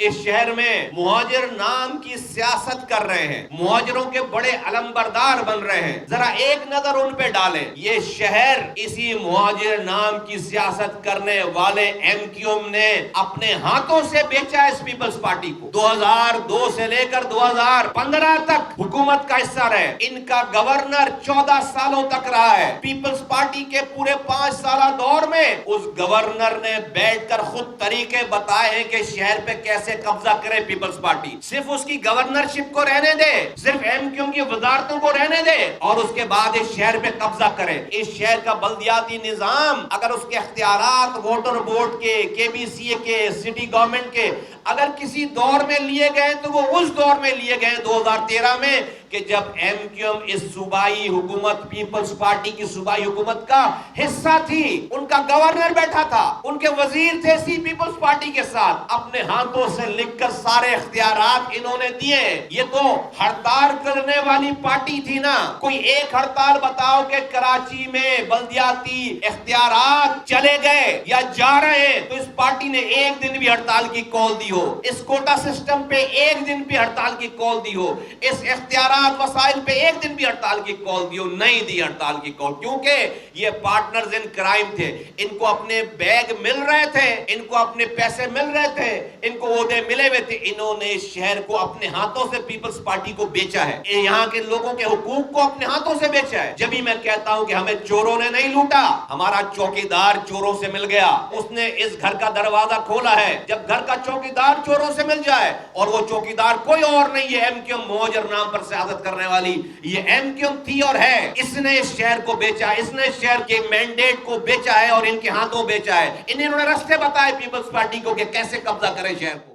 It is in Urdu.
اس شہر میں مہاجر نام کی سیاست کر رہے ہیں، مہاجروں کے بڑے علمبردار بن رہے ہیں. ذرا ایک نظر ان پہ ڈالیں. یہ شہر اسی مہاجر نام کی سیاست کرنے والے ایم کیو ایم نے اپنے ہاتھوں سے بیچا ہے اس پیپلز پارٹی کو. 2002 سے لے کر 2015 تک حکومت کا حصہ رہے. ان کا گورنر 14 سالوں تک رہا ہے. پیپلز پارٹی کے پورے 5 سالہ دور میں اس گورنر نے بیٹھ کر خود طریقے بتائے ہیں کہ شہر پہ کیسے قبضہ کرے پیپلز پارٹی. صرف اس کی گورنرشپ کو رہنے دے، صرف ایم کیو ایم کی وزارتوں کو رہنے دے اور اس کے بعد اس شہر پہ قبضہ کرے. اس شہر کا بلدیاتی نظام اگر اس کے اختیارات ووٹر بورڈ کے، کے بی سی اے کے، سٹی گورنمنٹ کے اگر کسی دور میں لیے گئے تو وہ اس دور میں لیے گئے 2013 میں کہ جب ایم کیو ایم اس صوبائی حکومت پیپلز پارٹی کی صوبائی حکومت کا حصہ تھی. ان کا گورنر بیٹھا تھا، ان کے وزیر تھے اسی پیپلز پارٹی کے ساتھ. اپنے ہاتھوں سے لکھ کر سارے اختیارات انہوں نے دیے. یہ تو ہڑتال کرنے والی پارٹی تھی نا. کوئی ایک ہڑتال بتاؤ کہ کراچی میں بلدیاتی اختیارات چلے گئے یا جا رہے ہیں تو اس پارٹی نے ایک دن بھی ہڑتال کی کال دی ہو، اس کوٹا سسٹم پہ ایک دن بھی ہڑتال کی کال دی ہو، اس اختیارات وسائل پہ ایک دن بھی ہڑتال کی کال دی ہو. نہیں دی ہڑتال کی کال، کیونکہ یہ پارٹنرز ان کرائم تھے. ان کو اپنے بیگ مل رہے تھے، ان کو اپنے پیسے مل رہے تھے، ان کو عہدے ملے ہوئے تھے. انہوں نے شہر کو اپنے ہاتھوں سے پیپلز پارٹی کو بیچا ہے، یہاں کے لوگوں کے حقوق کو اپنے ہاتھوں سے بیچا ہے. جب ہی میں کہتا ہوں کہ ہمیں چوروں نے نہیں لوٹا، ہمارا چوکیدار چوروں سے مل گیا، اس نے اس گھر کا دروازہ کھولا ہے. جب گھر کا چوکیدار چوروں سے مل جائے اور وہ چوکیدار کوئی اور نہیں ہے ایم کیو ایم مہاجر نام پر سیاست کرنے والی، یہ ایم کیو ایم تھی اور ہے. اس نے اس شہر کو بیچا، اس نے اس شہر کے مینڈیٹ کو بیچا ہے اور ان کے ہاتھوں بیچا ہے. انہوں نے رستے بتائے پیپلز پارٹی کو کہ کیسے قبضہ کرے شہر کو.